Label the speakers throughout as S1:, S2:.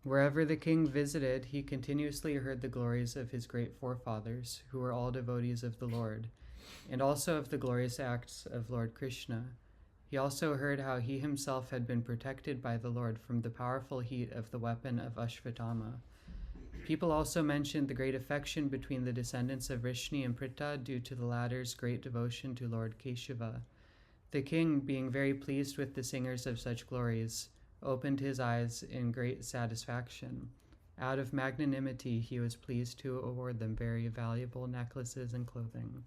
S1: Wherever the king visited, he continuously heard the glories of his great forefathers, who were all devotees of the Lord, and also of the glorious acts of Lord Kṛṣṇa. He also heard how he himself had been protected by the Lord from the powerful heat of the weapon of Ashvatthama. People also mentioned the great affection between the descendants of Rukmiṇī and Pritha due to the latter's great devotion to Lord Keshava. The king, being very pleased with the singers of such glories, opened his eyes in great satisfaction. Out of magnanimity, he was pleased to award them very valuable necklaces and clothing.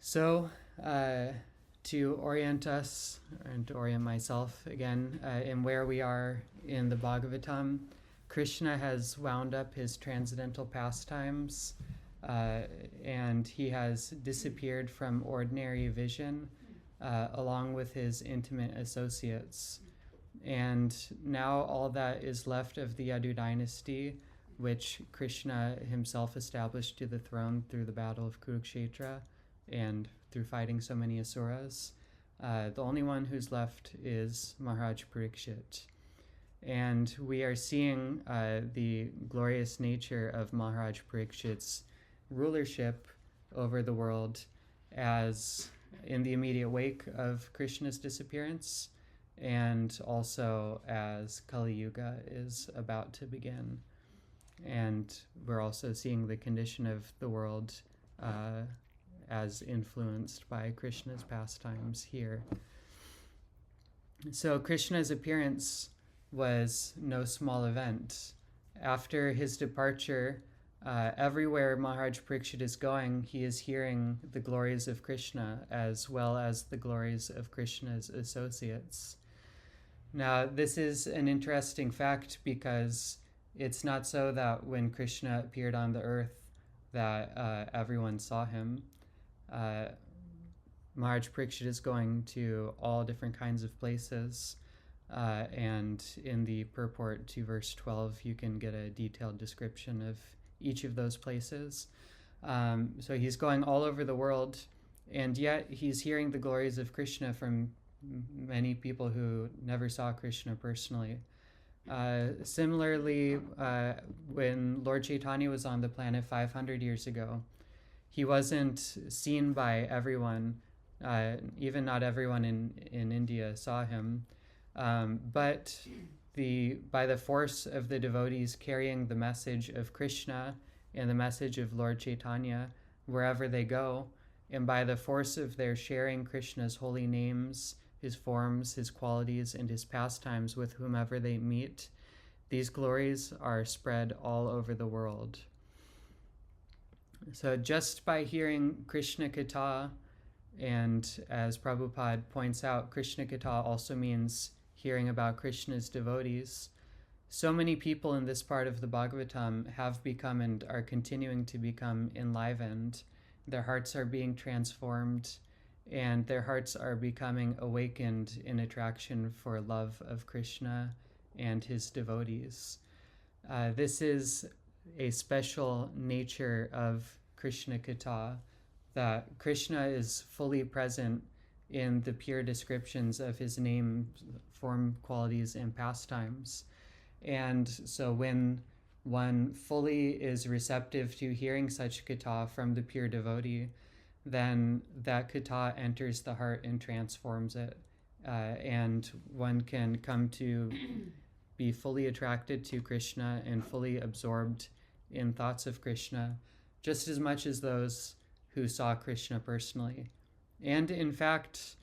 S1: So, to orient us, and to orient myself again, in where we are in the Bhagavatam, Kṛṣṇa has wound up his transcendental pastimes, and he has disappeared from ordinary vision, along with his intimate associates. And now all that is left of the Yadu dynasty, which Kṛṣṇa himself established to the throne through the battle of Kurukshetra and through fighting so many asuras. The only one who's left is Mahārāja Parīkṣit. And we are seeing the glorious nature of Mahārāja Parīkṣit's rulership over the world as in the immediate wake of Kṛṣṇa's disappearance, and also as Kali Yuga is about to begin. And we're also seeing the condition of the world as influenced by Kṛṣṇa's pastimes here. So Kṛṣṇa's appearance was no small event. After his departure, everywhere Mahārāja Parīkṣit is going, he is hearing the glories of Kṛṣṇa as well as the glories of Kṛṣṇa's associates. Now, this is an interesting fact because it's not so that when Kṛṣṇa appeared on the earth that everyone saw him. Mahārāja Parīkṣit is going to all different kinds of places, and in the purport to verse 12, you can get a detailed description of each of those places. So he's going all over the world, and yet he's hearing the glories of Kṛṣṇa from many people who never saw Kṛṣṇa personally. Similarly, when Lord Chaitanya was on the planet 500 years ago, he wasn't seen by everyone, even not everyone in India saw him, but by the force of the devotees carrying the message of Kṛṣṇa and the message of Lord Chaitanya wherever they go, and by the force of their sharing Kṛṣṇa's holy names, his forms, his qualities, and his pastimes with whomever they meet, these glories are spread all over the world. So just by hearing Kṛṣṇa-kathā, and as Prabhupada points out, Kṛṣṇa-kathā also means hearing about Kṛṣṇa's devotees. So many people in this part of the Bhagavatam have become and are continuing to become enlivened. Their hearts are being transformed, and their hearts are becoming awakened in attraction for love of Kṛṣṇa and his devotees. This is a special nature of Kṛṣṇa-kathā, that Kṛṣṇa is fully present in the pure descriptions of his name, form, qualities, and pastimes. And so when one fully is receptive to hearing such katha from the pure devotee, then that katha enters the heart and transforms it. And one can come to be fully attracted to Kṛṣṇa and fully absorbed in thoughts of Kṛṣṇa, just as much as those who saw Kṛṣṇa personally. And in fact,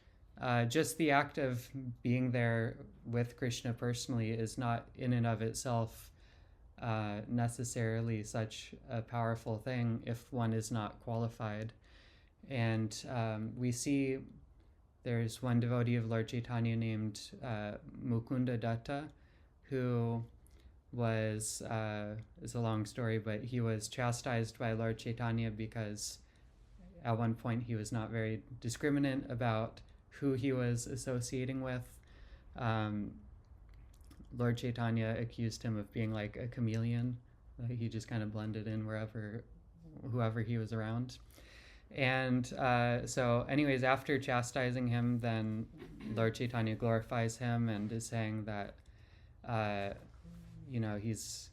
S1: just the act of being there with Kṛṣṇa personally is not in and of itself necessarily such a powerful thing if one is not qualified. And we see there's one devotee of Lord Chaitanya named Mukunda Datta, who was, it's a long story, but he was chastised by Lord Chaitanya because at one point he was not very discriminate about who he was associating with. Lord Chaitanya accused him of being like a chameleon. He just kind of blended in whoever he was around. And so anyways, after chastising him, then Lord Chaitanya glorifies him and is saying that he's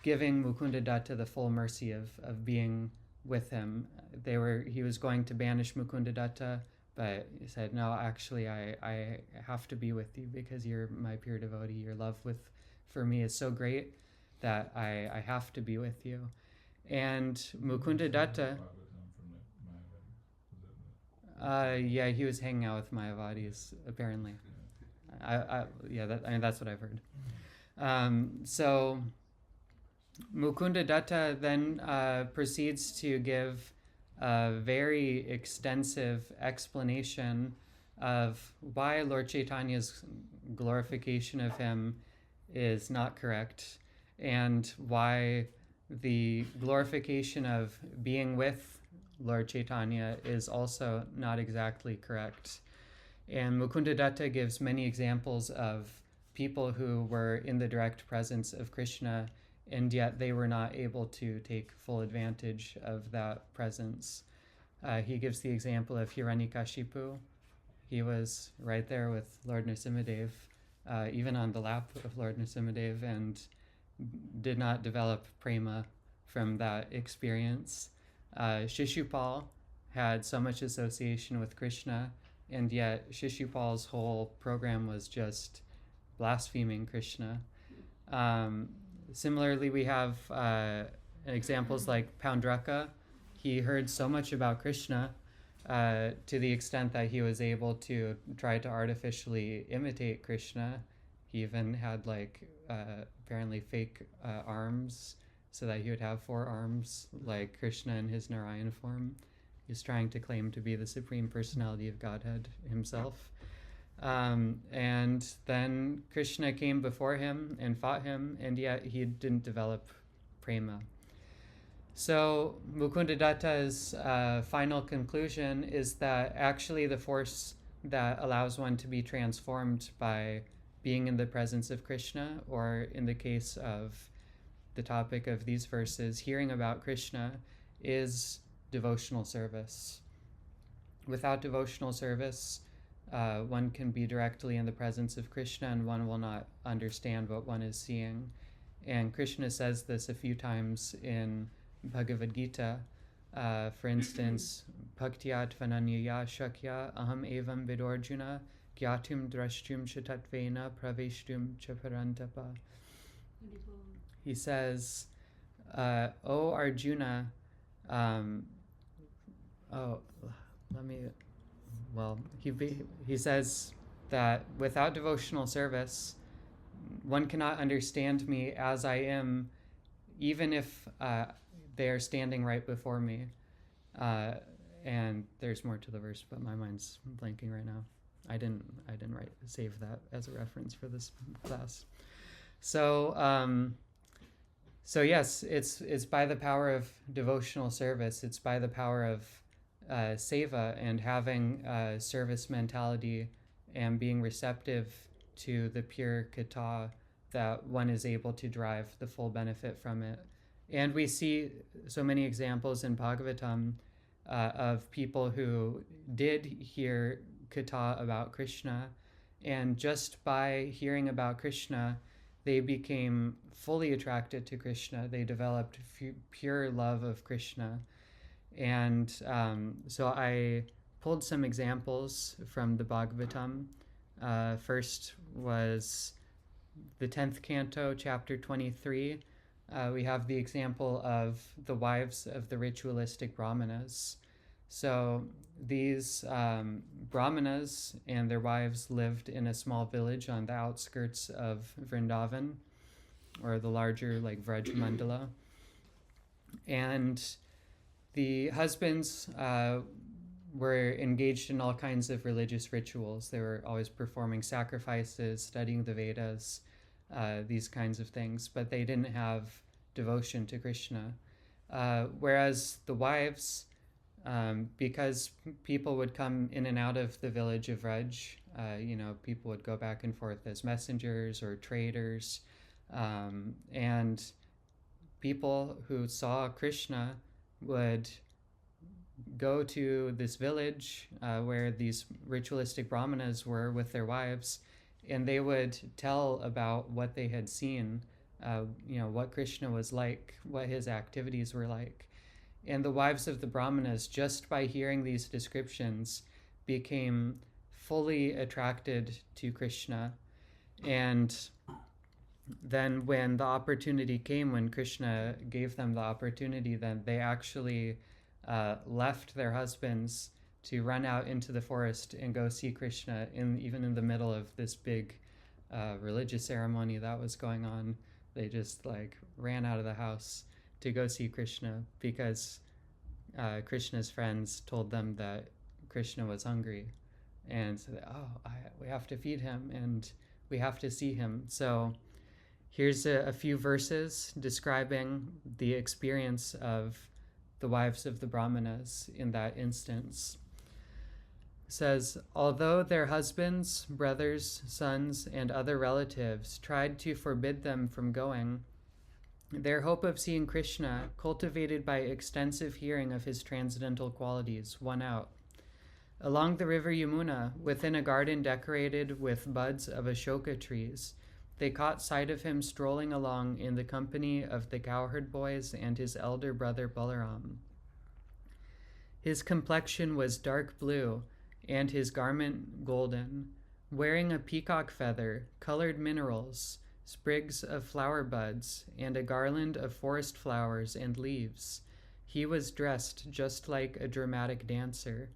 S1: giving Mukundadatta the full mercy of being with him. He was going to banish Mukundadatta, but he said, no, actually, I have to be with you because you're my pure devotee. Your love for me is so great that I have to be with you. And Mukundadatta, he was hanging out with Mayavadis, apparently. That's what I've heard. So Mukundadatta then proceeds to give a very extensive explanation of why Lord Chaitanya's glorification of him is not correct, and why the glorification of being with Lord Chaitanya is also not exactly correct. And Mukundadatta gives many examples of people who were in the direct presence of Krishna, and yet they were not able to take full advantage of that presence. He gives the example of Hiranyakashipu. He was right there with Lord Nrsimhadev, even on the lap of Lord Nrsimhadev, and did not develop prema from that experience. Shishupal had so much association with Krishna, and yet Shishupal's whole program was just blaspheming Krishna. Similarly, we have examples like Paundraka. He heard so much about Krishna to the extent that he was able to try to artificially imitate Krishna. He even had apparently fake arms so that he would have 4 arms like Krishna in his Narayan form. He's trying to claim to be the Supreme Personality of Godhead himself. And then Krishna came before him and fought him, and yet he didn't develop prema. So Mukundadatta's final conclusion is that actually the force that allows one to be transformed by being in the presence of Krishna, or in the case of the topic of these verses, hearing about Krishna, is devotional service. Without devotional service, one can be directly in the presence of Krishna and one will not understand what one is seeing. And Krishna says this a few times in Bhagavad Gita. For instance, Bhaktyat Vananyaya Shakya Aham Evam Vidorjuna Gyatum Drashtum Shatatvena Praveshtum Chaparantapa. He says, O Arjuna, he says that without devotional service, one cannot understand me as I am, even if they are standing right before me. And there's more to the verse, but my mind's blanking right now. I didn't save that as a reference for this class. So yes, it's by the power of devotional service. It's by the power of seva and having a service mentality and being receptive to the pure katha that one is able to derive the full benefit from it. And we see so many examples in Bhagavatam of people who did hear katha about Krishna, and just by hearing about Krishna, they became fully attracted to Krishna. They developed pure love of Krishna. And so I pulled some examples from the Bhagavatam. First was the 10th canto, chapter 23. We have the example of the wives of the ritualistic brāhmaṇas. So these brāhmaṇas and their wives lived in a small village on the outskirts of Vrindavan, or the larger Vraj Mandala. And the husbands were engaged in all kinds of religious rituals. They were always performing sacrifices, studying the Vedas, these kinds of things, but they didn't have devotion to Krishna. Whereas the wives, because people would come in and out of the village of Vraj, people would go back and forth as messengers or traders, and people who saw Krishna would go to this village where these ritualistic brāhmanas were with their wives, and they would tell about what they had seen, what Kṛṣṇa was like, what his activities were like. And the wives of the brāhmaṇas, just by hearing these descriptions, became fully attracted to Kṛṣṇa. And then when the opportunity came, when Kṛṣṇa gave them the opportunity, then they actually left their husbands to run out into the forest and go see Kṛṣṇa, even in the middle of this big religious ceremony that was going on. They just ran out of the house to go see Kṛṣṇa because Kṛṣṇa's friends told them that Kṛṣṇa was hungry, and so we have to feed him and we have to see him. So here's a few verses describing the experience of the wives of the brāhmaṇas in that instance. It says, although their husbands, brothers, sons, and other relatives tried to forbid them from going, their hope of seeing Kṛṣṇa, cultivated by extensive hearing of his transcendental qualities, won out. Along the river Yamuna, within a garden decorated with buds of Ashoka trees, they caught sight of him strolling along in the company of the cowherd boys and his elder brother Balaram. His complexion was dark blue, and his garment golden, wearing a peacock feather, colored minerals, sprigs of flower buds, and a garland of forest flowers and leaves. He was dressed just like a dramatic dancer.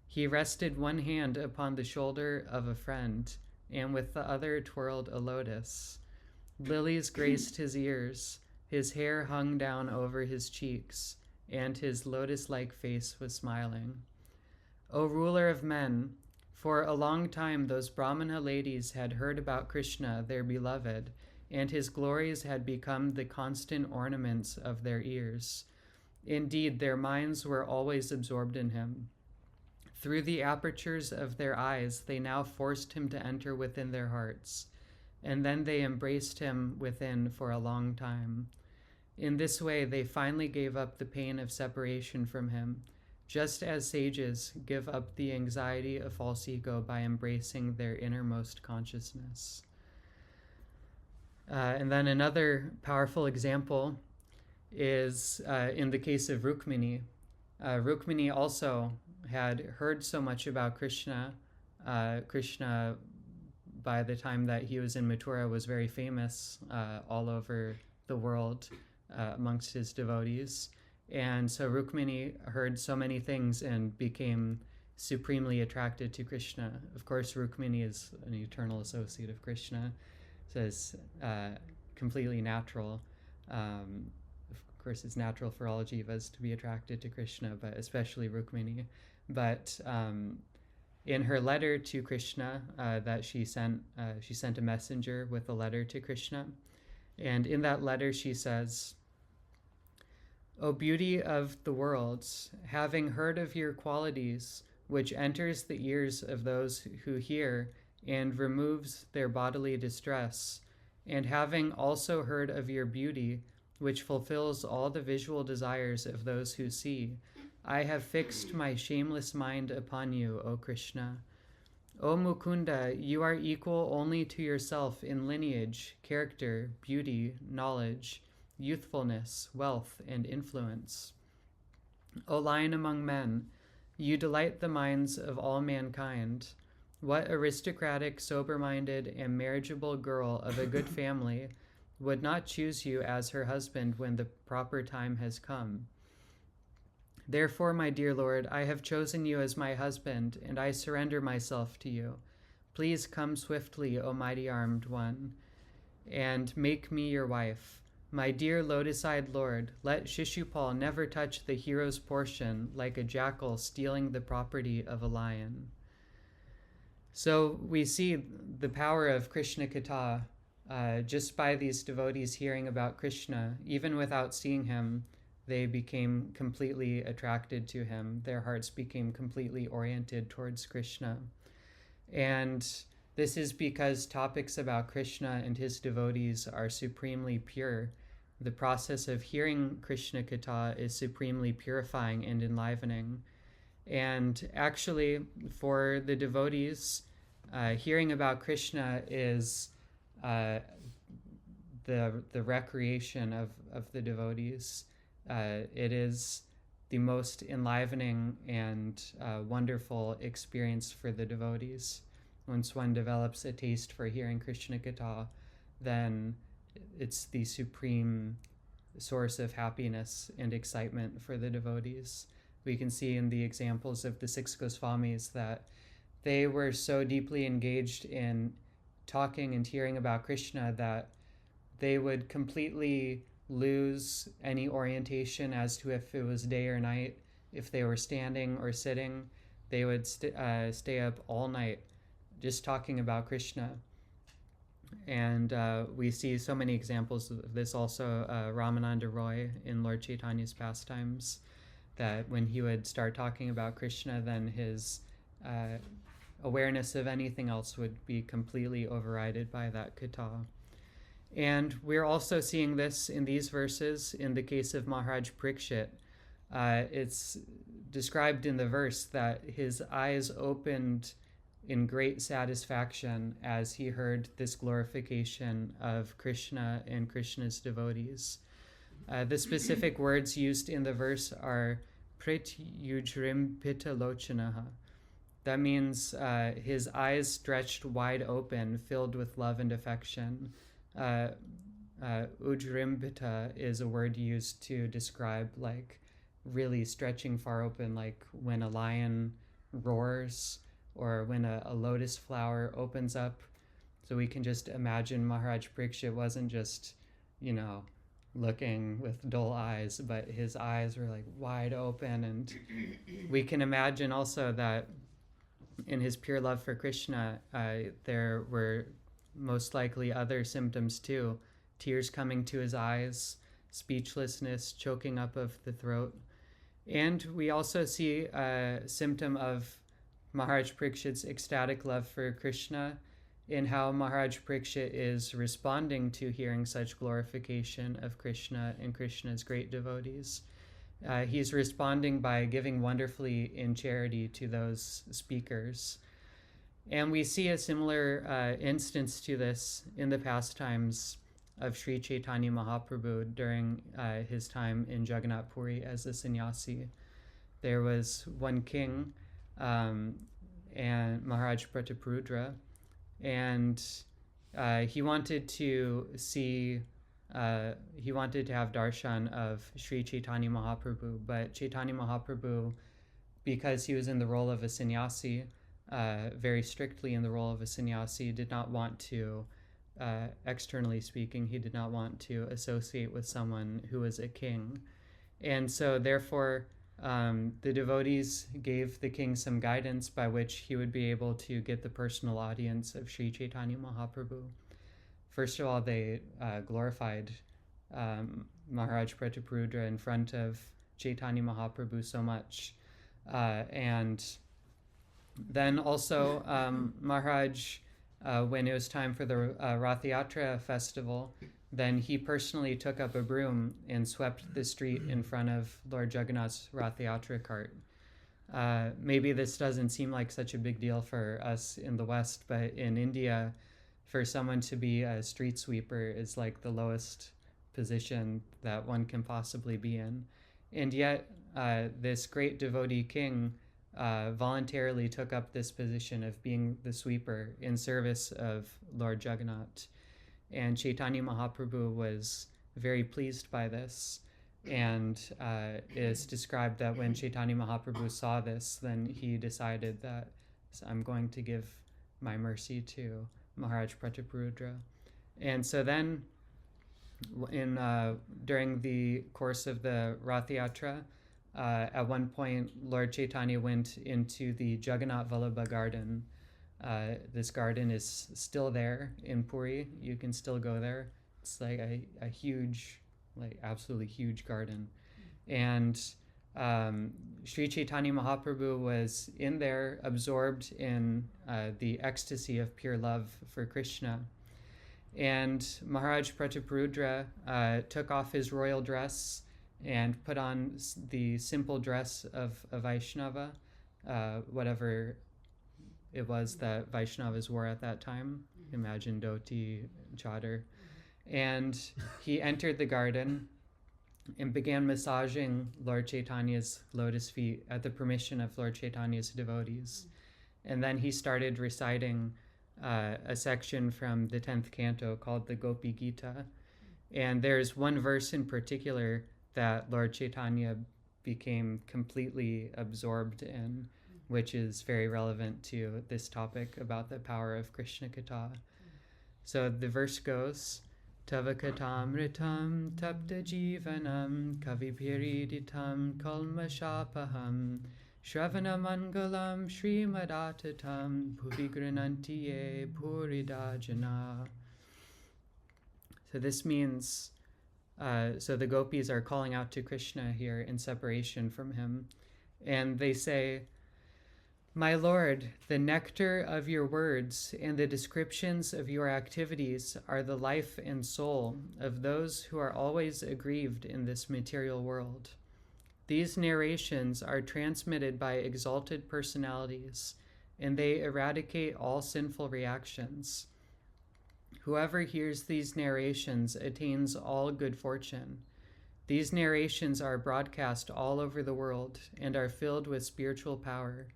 S1: He rested one hand upon the shoulder of a friend, and with the other twirled a lotus. Lilies graced his ears, his hair hung down over his cheeks, and his lotus-like face was smiling. O ruler of men, for a long time those Brahmana ladies had heard about Kṛṣṇa, their beloved, and his glories had become the constant ornaments of their ears. Indeed, their minds were always absorbed in him. Through the apertures of their eyes, they now forced him to enter within their hearts, and then they embraced him within for a long time. In this way, they finally gave up the pain of separation from him, just as sages give up the anxiety of false ego by embracing their innermost consciousness. And then another powerful example is in the case of Rukmiṇī. Rukmiṇī also had heard so much about Kṛṣṇa. Kṛṣṇa, by the time that he was in Mathura, was very famous all over the world amongst his devotees. And so Rukmiṇī heard so many things and became supremely attracted to Kṛṣṇa. Of course, Rukmiṇī is an eternal associate of Kṛṣṇa, so it's completely natural. Of course, it's natural for all jivas to be attracted to Kṛṣṇa, but especially Rukmiṇī. But in her letter to Kṛṣṇa that she sent a messenger with a letter to Kṛṣṇa. And in that letter she says, O beauty of the worlds, having heard of your qualities, which enters the ears of those who hear and removes their bodily distress, and having also heard of your beauty, which fulfills all the visual desires of those who see, I have fixed my shameless mind upon you, O Kṛṣṇa. O Mukunda, you are equal only to yourself in lineage, character, beauty, knowledge, youthfulness, wealth, and influence. O Lion among men, you delight the minds of all mankind. What aristocratic, sober-minded, and marriageable girl of a good family would not choose you as her husband when the proper time has come? Therefore, my dear Lord, I have chosen you as my husband, and I surrender myself to you. Please come swiftly, O mighty-armed one, and make me your wife. My dear lotus-eyed Lord, let Shishupal never touch the hero's portion like a jackal stealing the property of a lion. So we see the power of Kṛṣṇa-kathā just by these devotees hearing about Kṛṣṇa. Even without seeing him, they became completely attracted to him. Their hearts became completely oriented towards Kṛṣṇa. And this is because topics about Kṛṣṇa and his devotees are supremely pure. The process of hearing Kṛṣṇa-kathā is supremely purifying and enlivening. And actually, for the devotees, hearing about Kṛṣṇa is the recreation of the devotees. It is the most enlivening and wonderful experience for the devotees. Once one develops a taste for hearing Kṛṣṇa-kathā, then it's the supreme source of happiness and excitement for the devotees. We can see in the examples of the 6 Goswamis that they were so deeply engaged in talking and hearing about Kṛṣṇa that they would completely lose any orientation as to if it was day or night. If they were standing or sitting, they would stay up all night just talking about Kṛṣṇa. And we see so many examples of this also. Ramananda Roy in Lord Chaitanya's pastimes, that when he would start talking about Kṛṣṇa, then his awareness of anything else would be completely overridden by that katha. And we're also seeing this in these verses in the case of Mahārāja Parīkṣit. It's described in the verse that his eyes opened in great satisfaction as he heard this glorification of Kṛṣṇa and Kṛṣṇa's devotees. The specific words used in the verse are Pratyujrimpitalochanaha. That means his eyes stretched wide open, filled with love and affection. Ujrimpita is a word used to describe like really stretching far open, like when a lion roars or when a lotus flower opens up. So we can just imagine Mahārāja Parīkṣit wasn't just, looking with dull eyes, but his eyes were like wide open. And we can imagine also that in his pure love for Kṛṣṇa, there were most likely other symptoms too. Tears coming to his eyes, speechlessness, choking up of the throat. And we also see a symptom of Mahārāja Parīkṣit's ecstatic love for Kṛṣṇa in how Mahārāja Parīkṣit is responding to hearing such glorification of Kṛṣṇa and Kṛṣṇa's great devotees. He's responding by giving wonderfully in charity to those speakers. And we see a similar instance to this in the pastimes of Sri Chaitanya Mahaprabhu during his time in Jagannath Puri as a sannyasi. There was one king, and Mahārāja Prataparudra, and he wanted to have darshan of Sri Chaitanya Mahaprabhu, but Chaitanya Mahaprabhu, because he was in the role of a sannyasi, very strictly in the role of a sannyasi, did not want to, externally speaking, he did not want to associate with someone who was a king. And so therefore, the devotees gave the king some guidance by which he would be able to get the personal audience of Sri Chaitanya Mahaprabhu. First of all, they glorified Mahārāja Prataparudra in front of Chaitanya Mahaprabhu so much. And then also Mahārāja, when it was time for the Rath Yatra festival, then he personally took up a broom and swept the street in front of Lord Jagannath's Rath Yatra cart. Maybe this doesn't seem like such a big deal for us in the West, but in India, for someone to be a street sweeper is like the lowest position that one can possibly be in. And yet, this great devotee king voluntarily took up this position of being the sweeper in service of Lord Jagannath. And Chaitanya Mahaprabhu was very pleased by this. And it's described that when Chaitanya Mahaprabhu saw this, then he decided that I'm going to give my mercy to Mahārāja Prataparudra. And so then, during the course of the Rath Yatra, at one point, Lord Chaitanya went into the Jagannath Vallabha garden. This garden is still there in Puri. You can still go there. It's like a huge, like absolutely huge garden. And Sri Chaitanya Mahaprabhu was in there, absorbed in the ecstasy of pure love for Kṛṣṇa. And Mahārāja Prataparudra took off his royal dress and put on the simple dress of a Vaishnava, whatever it was that Vaishnavas wore at that time. Imagine dhoti, chadar. And he entered the garden and began massaging Lord Chaitanya's lotus feet at the permission of Lord Chaitanya's devotees. And then he started reciting a section from the 10th canto called the Gopi Gita. And there's one verse in particular that Lord Chaitanya became completely absorbed in, which is very relevant to this topic about the power of Kṛṣṇa-kathā. So the verse goes, Tava katamritam tapta jivanam kavipiriditam kalmashapaham Shravana mangalam Srimad-Bhagavatam bhuvi granantiye puridajana. So this means, so the gopis are calling out to Krishna here in separation from him. And they say, My Lord, the nectar of your words and the descriptions of your activities are the life and soul of those who are always aggrieved in this material world. These narrations are transmitted by exalted personalities, and they eradicate all sinful reactions. Whoever hears these narrations attains all good fortune. These narrations are broadcast all over the world and are filled with spiritual power.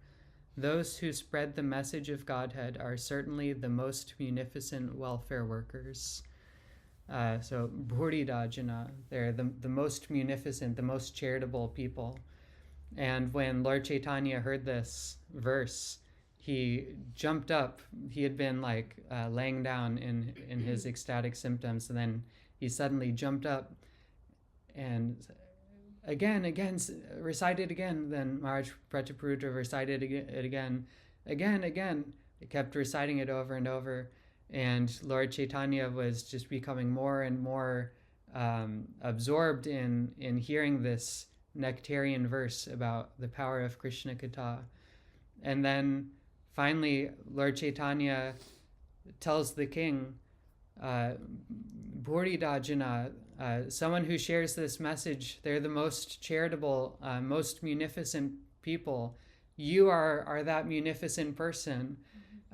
S1: Those who spread the message of Godhead are certainly the most munificent welfare workers. So Bhuridajana, they're the most munificent, the most charitable people. And when Lord Chaitanya heard this verse, he jumped up. He had been laying down in his ecstatic symptoms, and then he suddenly jumped up and again, recite it again. Then Mahārāja Parīkṣit recited it again. He kept reciting it over and over. And Lord Chaitanya was just becoming more and more absorbed in hearing this nectarian verse about the power of Kṛṣṇa-kathā. And then finally, Lord Chaitanya tells the king, Bhuridajana, someone who shares this message, they're the most charitable, most munificent people. You are that munificent person.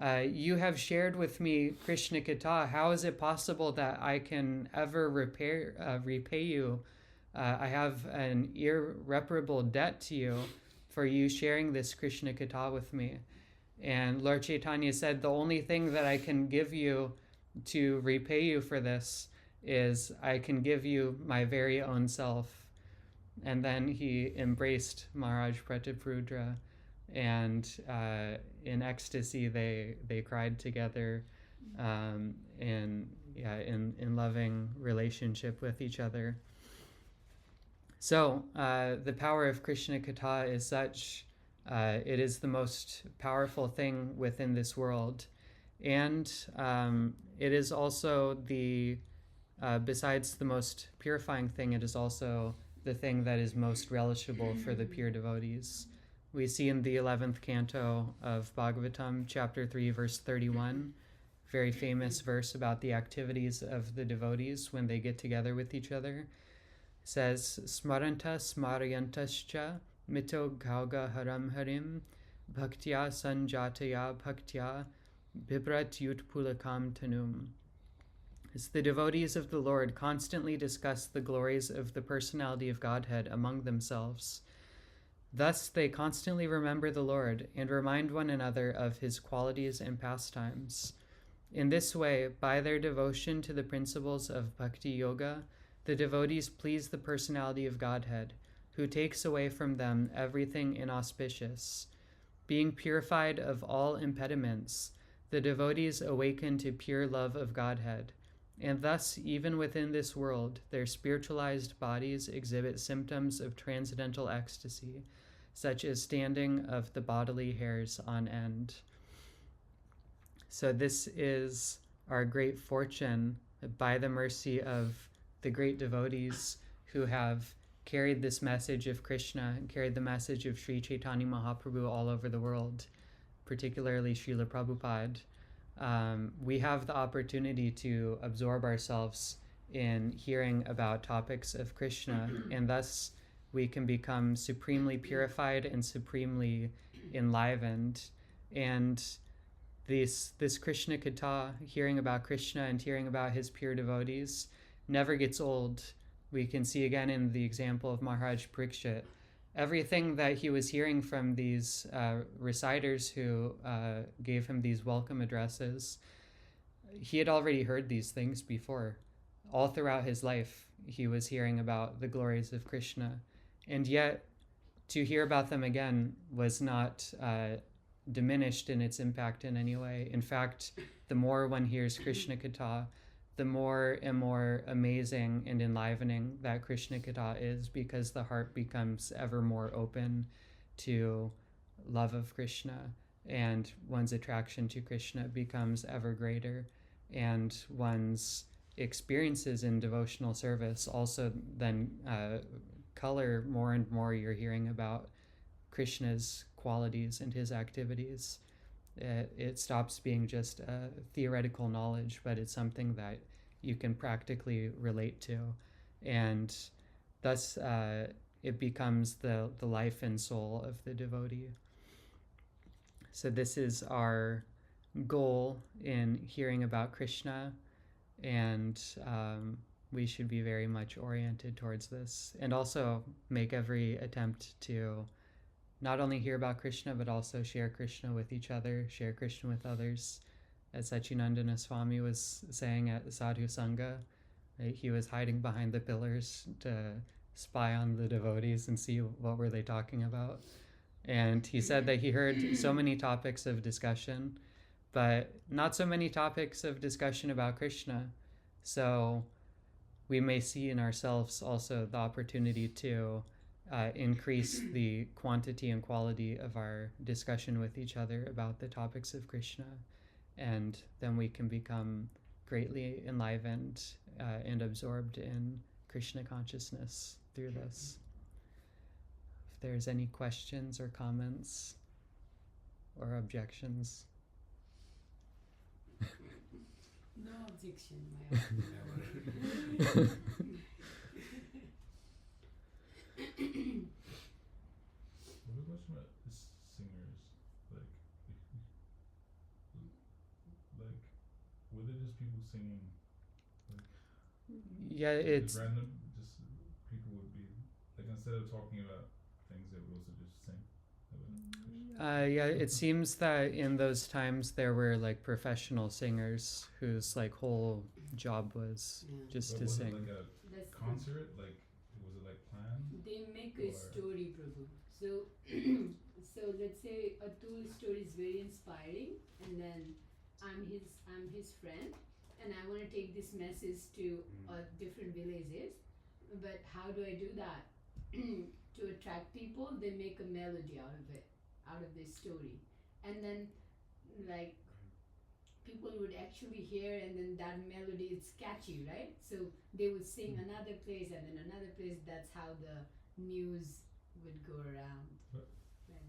S1: You have shared with me Kṛṣṇa-kathā. How is it possible that I can ever repay you? I have an irreparable debt to you for you sharing this Kṛṣṇa-kathā with me. And Lord Chaitanya said, the only thing that I can give you to repay you for this is I can give you my very own self. And then he embraced Mahārāja Parīkṣit, and in ecstasy they cried together in loving relationship with each other. So the power of Kṛṣṇa-kathā is such, it is the most powerful thing within this world. And it is also besides the most purifying thing, it is also the thing that is most relishable for the pure devotees. We see in the 11th canto of Bhagavatam, chapter 3, verse 31, very famous verse about the activities of the devotees when they get together with each other. It says, Smaranta smarayantascha mito gauga haram harim bhaktya sanjataya bhaktya bibrat yutpulakam tanum. As the devotees of the Lord constantly discuss the glories of the personality of Godhead among themselves. Thus they constantly remember the Lord and remind one another of his qualities and pastimes. In this way, by their devotion to the principles of Bhakti Yoga, the devotees please the personality of Godhead, who takes away from them everything inauspicious. Being purified of all impediments, the devotees awaken to pure love of Godhead, and thus, even within this world, their spiritualized bodies exhibit symptoms of transcendental ecstasy, such as standing of the bodily hairs on end. So this is our great fortune by the mercy of the great devotees who have carried this message of Krishna and carried the message of Sri Chaitanya Mahaprabhu all over the world, particularly Srila Prabhupada. We have the opportunity to absorb ourselves in hearing about topics of Krishna, and thus we can become supremely purified and supremely enlivened. And this Kṛṣṇa-kathā, hearing about Kṛṣṇa and hearing about his pure devotees, never gets old. We can see again in the example of Mahārāja Parīkṣit. Everything that he was hearing from these reciters who gave him these welcome addresses, he had already heard these things before. All throughout his life, he was hearing about the glories of Kṛṣṇa. And yet, to hear about them again was not diminished in its impact in any way. In fact, the more one hears Kṛṣṇa-kathā, the more and more amazing and enlivening that Kṛṣṇa-kathā is, because the heart becomes ever more open to love of Kṛṣṇa, and one's attraction to Kṛṣṇa becomes ever greater, and one's experiences in devotional service also then color more and more your hearing about Kṛṣṇa's qualities and his activities. It stops being just a theoretical knowledge, but it's something that you can practically relate to. And thus it becomes the life and soul of the devotee. So this is our goal in hearing about Kṛṣṇa, and we should be very much oriented towards this, and also make every attempt to not only hear about Kṛṣṇa, but also share Kṛṣṇa with each other, share Kṛṣṇa with others. As Sachinandana Swami was saying at Sadhu Sangha, right, he was hiding behind the pillars to spy on the devotees and see what were they talking about. And he said that he heard so many topics of discussion, but not so many topics of discussion about Kṛṣṇa. So we may see in ourselves also the opportunity to increase the quantity and quality of our discussion with each other about the topics of Kṛṣṇa, and then we can become greatly enlivened and absorbed in Kṛṣṇa consciousness through this. If there's any questions or comments or objections.
S2: No objection, my
S3: What a question about singers, like, were they just people singing? Like,
S1: yeah, it's
S3: random. Just people would be like, instead of talking about things, they would also just sing.
S1: yeah, it seems that in those times there were like professional singers whose like whole job was just to
S3: was
S1: sing.
S3: it like a concert? Like, was it like planned?
S2: They make a story, Prabhu. So, so let's say Atul's story is very inspiring, and then I'm his friend, and I want to take this message to different villages. But how do I do that? To attract people, they make a melody out of it, out of this story, and then like people would actually hear, and then that melody is catchy, right? So they would sing another place and then another place. That's how the news would go around.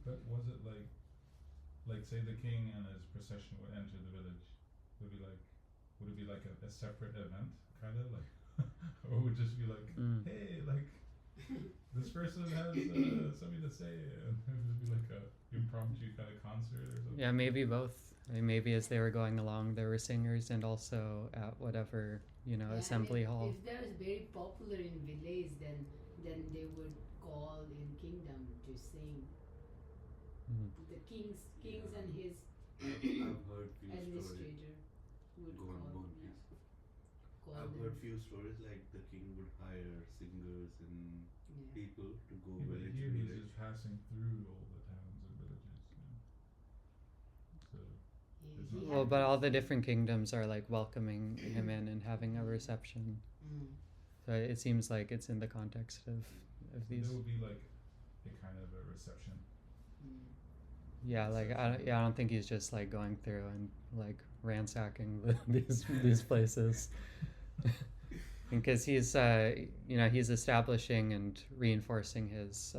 S3: But was it like say the king and his procession would enter the village? Would it be like a separate event, kind of like, or would it just be like, hey, like this person has something to say, and it would be like a impromptu kind of concert or something?
S1: Yeah, maybe both. I mean, maybe as they were going along, there were singers, and also at whatever, assembly hall.
S2: If that is very popular in village, then they would call in kingdom to sing. The kings and his
S4: I've heard few
S2: administrator would
S4: Go on,
S2: call.
S4: please.
S2: Call
S4: I've
S2: them.
S4: heard few stories like the king would hire singers and people to go
S3: Yeah, but
S4: village
S3: here
S4: to
S3: he's
S4: village.
S3: just passing through all the towns and villages. So
S2: He
S1: Well,
S2: had
S1: but
S2: to-
S1: all the different kingdoms are like welcoming him in and having a reception. So it seems like it's in the context of these.
S3: there would be like a kind of a reception.
S1: Yeah, like I don't think he's just like going through and like ransacking these places, because he's he's establishing and reinforcing his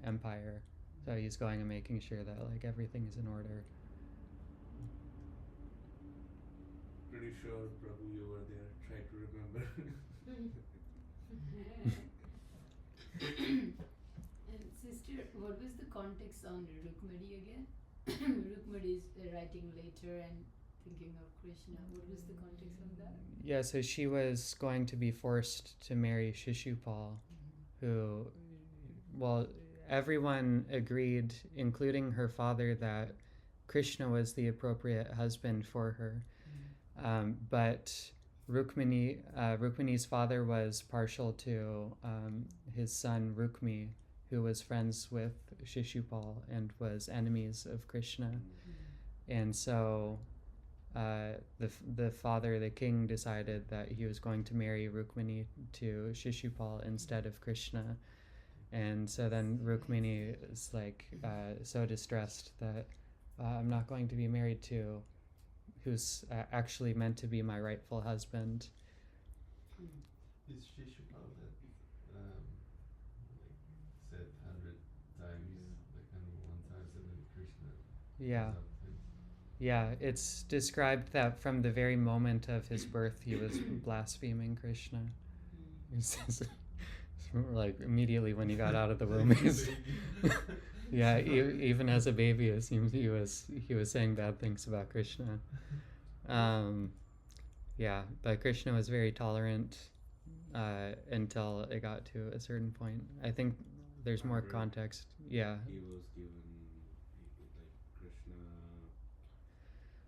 S1: empire. So he's going and making sure that like everything is in order.
S4: Pretty sure, Prabhu, you were there. Try to remember.
S2: And sister, what was the context on Rukmiṇī again? Rukmiṇī is writing later and thinking of Krishna. What was the context of that?
S1: Yeah, so she was going to be forced to marry Shishupal, who, well, everyone agreed, including her father, that Krishna was the appropriate husband for her. But Rukmiṇī's father was partial to his son Rukmiṇī, who was friends with Shishupal and was enemies of Krishna. And so the father, the king, decided that he was going to marry Rukmiṇī to Shishupal instead of Krishna. And so then Rukmiṇī is like so distressed that I'm not going to be married to who's actually meant to be my rightful husband.
S5: Is Shishupal that said 100 times, like 101 times, and then Krishna?
S1: Yeah. Yeah, it's described that from the very moment of his birth, he was blaspheming Krishna. Like immediately when he got out of the womb, yeah, even as a baby, it seems he was saying bad things about Krishna. Yeah, but Krishna was very tolerant until it got to a certain point. I think there's more context. Yeah.
S4: He was given, like Krishna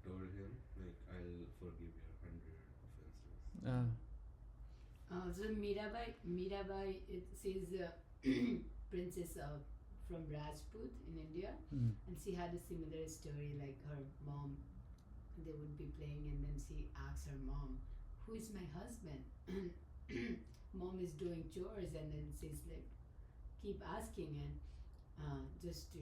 S4: told him, like, I'll forgive your 100 offenses.
S2: So Mirabai, it says princess from Rajput in India, and she had a similar story. Like her mom, they would be playing, and then she asks her mom, "Who is my husband?" Mom is doing chores, and then she's like, keep asking, and just to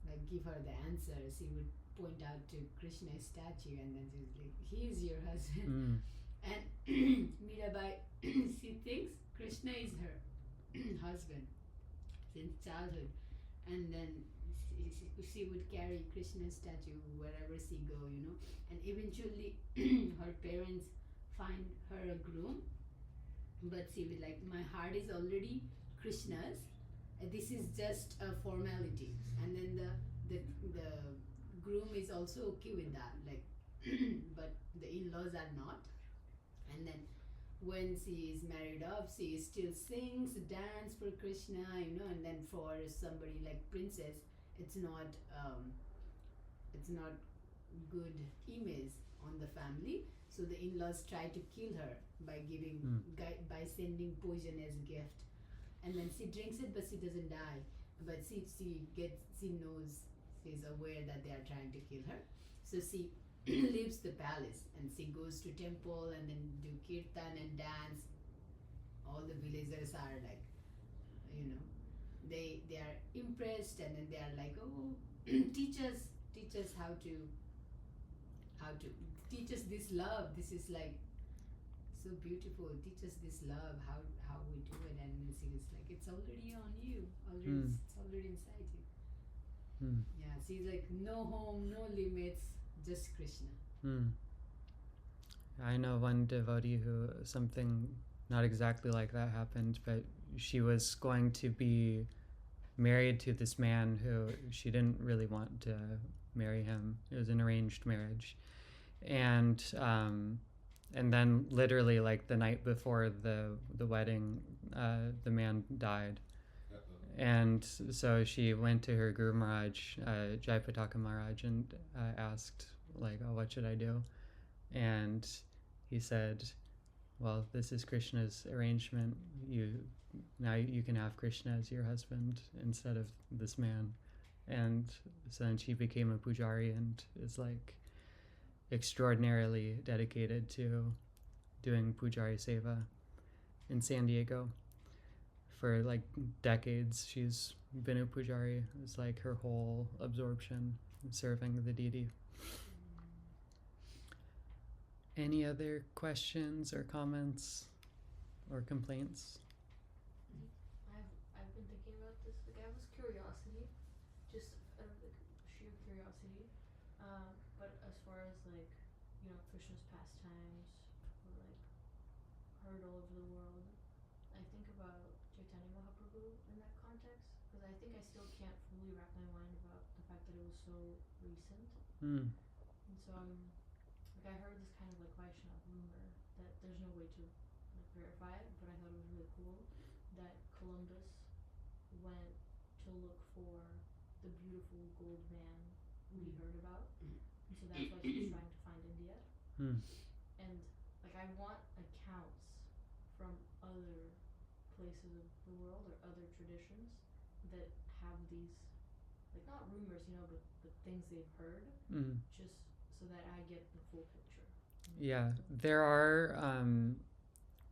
S2: like give her the answer, she would point out to Krishna's statue, and then she's like, "He is your husband." And Mirabai, she thinks Krishna is her husband since childhood, and then she would carry Krishna's statue wherever she go, and eventually her parents find her a groom, but she would like, my heart is already Krishna's, this is just a formality, and then the groom is also okay with that, like but the in-laws are not. And then when she is married off, she still sings, dance for Krishna, and then for somebody like princess, it's not good image on the family. So the in-laws try to kill her by by sending poison as gift, and then she drinks it, but she doesn't die. But she knows, she's aware that they are trying to kill her. So she leaves the palace and she goes to temple and then do kirtan and dance. All the villagers are like, they are impressed, and then they are like, oh, teach us how to teach us this love. This is like so beautiful. Teach us this love, how we do it. And she was like, it's already on you. It's already inside you. Yeah, she's like, no home, no limits, just Krishna.
S1: I know one devotee who something not exactly like that happened, but she was going to be married to this man who she didn't really want to marry him. It was an arranged marriage. And then literally like the night before the wedding, the man died. And so she went to her Guru Maharaj, Jayapataka Maharaj, and asked, like, oh, what should I do? And he said, well, this is Krishna's arrangement. Now you can have Krishna as your husband instead of this man. And so then she became a pujari and is like extraordinarily dedicated to doing pujari seva in San Diego. For like decades, she's been a pujari. It's like her whole absorption in serving the deity. Any other questions or comments or complaints?
S6: I've been thinking about this. Like, I was curiosity, just out of like sheer curiosity. But as far as like, Krishna's pastimes were like heard all over the world, I think about Chaitanya Mahaprabhu in that context, because I think I still can't fully wrap my mind about the fact that it was so recent.
S1: Mm.
S6: And so like I heard this kind of like Vaishnava rumor that there's no way to like verify it, but I thought it was really cool that Columbus went to look for the beautiful gold man who he heard about, and so that's why he was trying to find India.
S1: Mm.
S6: And like I want accounts from other places of the world or other traditions that have these, like not rumors, but things they've heard,
S1: Mm.
S6: just so that I get the full picture.
S1: Yeah, there are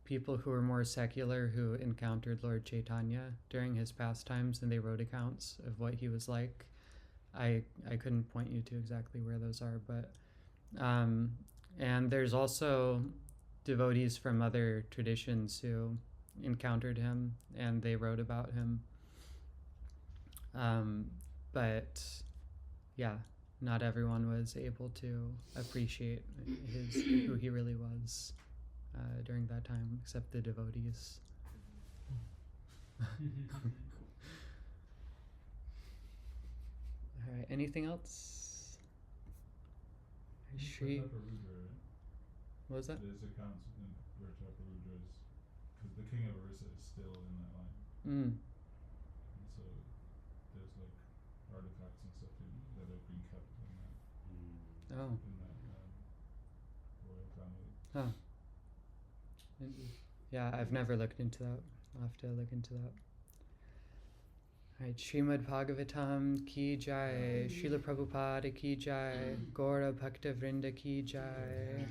S1: people who are more secular who encountered Lord Chaitanya during his pastimes, and they wrote accounts of what he was like. I couldn't point you to exactly where those are, but and there's also devotees from other traditions who encountered him and they wrote about him. But yeah, not everyone was able to appreciate who he really was during that time, except the devotees. All right, anything else? Shri, what was that?
S3: There's accounts in Vrataparudras, because the king of Orissa is still in that line.
S1: Mm.
S3: And so there's like artifacts and stuff that have been kept in that
S1: Oh.
S3: royal family.
S1: Huh. Yeah, I've never looked into that. I'll have to look into that. Alright, Srimad-Bhagavatam ki jai, Srila Prabhupada ki jai, Gaura Bhakta Vrinda ki jai.